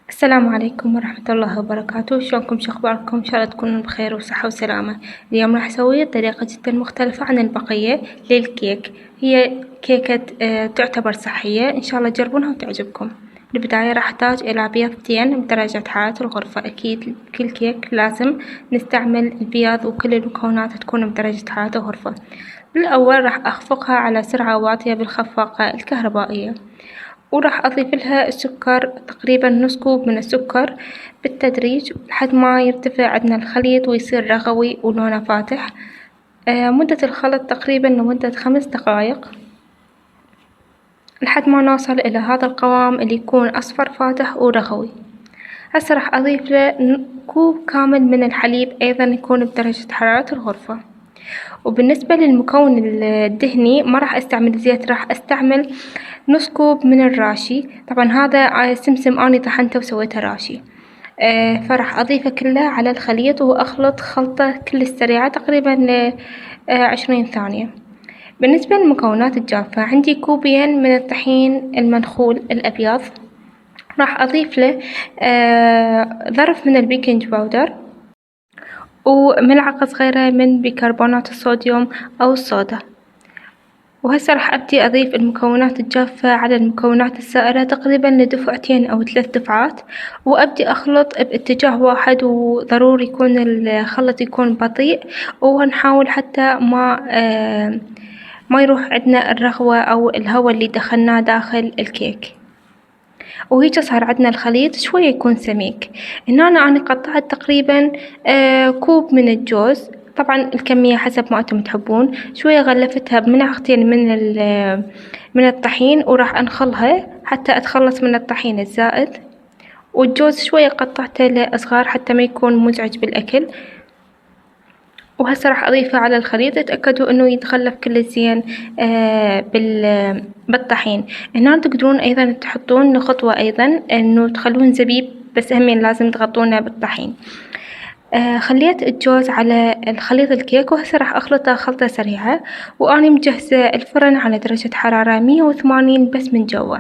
السلام عليكم ورحمة الله وبركاته. شلونكم؟ شو أخباركم؟ إن شاء الله تكونون بخير وصحة وسلامة. اليوم راح أسوي طريقة جدا مختلفة عن البقية للكيك. هي كيكة تعتبر صحية، إن شاء الله تجربونها وتعجبكم. بالبداية راح أحتاج إلى بيضتين بدرجة حرارة الغرفة. أكيد كل كيك لازم نستعمل البياض وكل المكونات تكون بدرجة حرارة الغرفة. بالأول راح أخفقها على سرعة واطية بالخفاقة الكهربائية، وراح أضيف لها السكر، تقريبا نص كوب من السكر بالتدريج لحد ما يرتفع عندنا الخليط ويصير رغوي ولونه فاتح. مدة الخلط تقريبا لمدة 5 دقايق لحد ما نوصل إلى هذا القوام اللي يكون أصفر فاتح ورغوي. هسه راح أضيف له كوب كامل من الحليب، أيضا يكون بدرجة حرارة الغرفة. وبالنسبة للمكون الدهني ما راح أستعمل زيت، راح أستعمل نص كوب من الراشي. طبعا هذا سمسم أني طحنته وسويته راشي. فراح أضيفه كله على الخليط وأخلط خلطة كل سريعة تقريبا ل20 ثانية. بالنسبة للمكونات الجافة عندي كوبين من الطحين المنخول الأبيض، راح أضيف له ظرف من البيكنج باودر وملعقة صغيرة من بيكربونات الصوديوم أو الصودا. وهسه راح أبدي أضيف المكونات الجافة على المكونات السائلة تقريبا لدفعتين أو 3 دفعات، وأبدي أخلط باتجاه واحد، وضروري يكون الخلط يكون بطيء، ونحاول حتى ما يروح عندنا الرغوة أو الهواء اللي دخلناه داخل الكيك. وهيك صار عندنا الخليط شوية يكون سميك. هنا أنا قطعت تقريبا كوب من الجوز، طبعا الكمية حسب ما أنتم تحبون. شوية غلفتها بملعقتين من الطحين، وراح أنخلها حتى أتخلص من الطحين الزائد. والجوز شوية قطعته لأصغار حتى ما يكون مزعج بالأكل. وهسه راح أضيفه على الخليط. اتأكدوا إنه يتغلف كل زين بالطحين. هنا تقدرون أيضا تحطون خطوة أيضا إنه تخلون زبيب، بس همين لازم تغطونه بالطحين. خليت الجوز على الخليط الكيك، وهسه راح أخلطه خلطة سريعة. وأنا مجهزة الفرن على درجة حرارة 180 بس من جوا.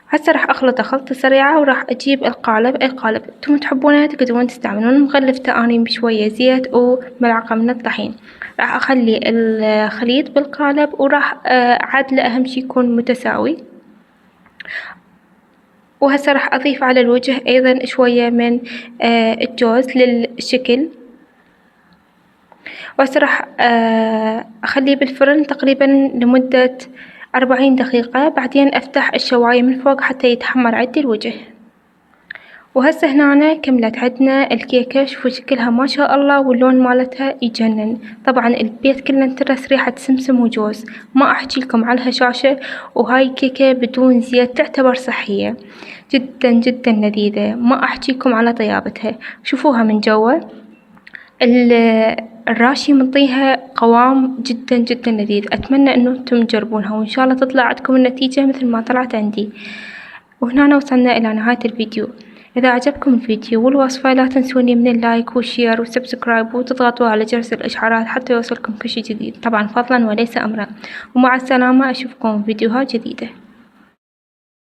هسه راح أخلطه خلطة سريعة، وراح أجيب القالب. القالب انتم تحبونه تقدرون تستعملون مغلفته أني بشوية زيت وملعقة من الطحين. راح أخلي الخليط بالقالب، وراح عدله أهم شي يكون متساوي. وهسه راح أضيف على الوجه أيضا شوية من الجوز للشكل. وهسه راح أخليه بالفرن تقريبا لمدة 40 دقيقة، بعدين أفتح الشواية من فوق حتى يتحمر عندي الوجه. وهسه هنا كملت عندنا الكيكة. شوفوا شكلها ما شاء الله، واللون مالتها يجنن. طبعا البيت كله انترس ريحة سمسم وجوز، ما أحكي لكم على الهشاشة. وهاي كيكة بدون زيت، تعتبر صحية جدا جدا لذيذة، ما أحكي لكم على طيابتها. شوفوها من جوا، الراشي منطيها قوام جدا جدا لذيذ. أتمنى إنه انتم تجربونها، وإن شاء الله تطلع عندكم النتيجة مثل ما طلعت عندي. وهنا وصلنا إلى نهاية الفيديو. إذا عجبكم الفيديو والوصفة لا تنسوني من اللايك والشير والسبسكرايب، وتضغطوا على جرس الإشعارات حتى يوصلكم كل شي جديد، طبعا فضلا وليس أمرا. ومع السلامة، أشوفكم في فيديوهات جديدة.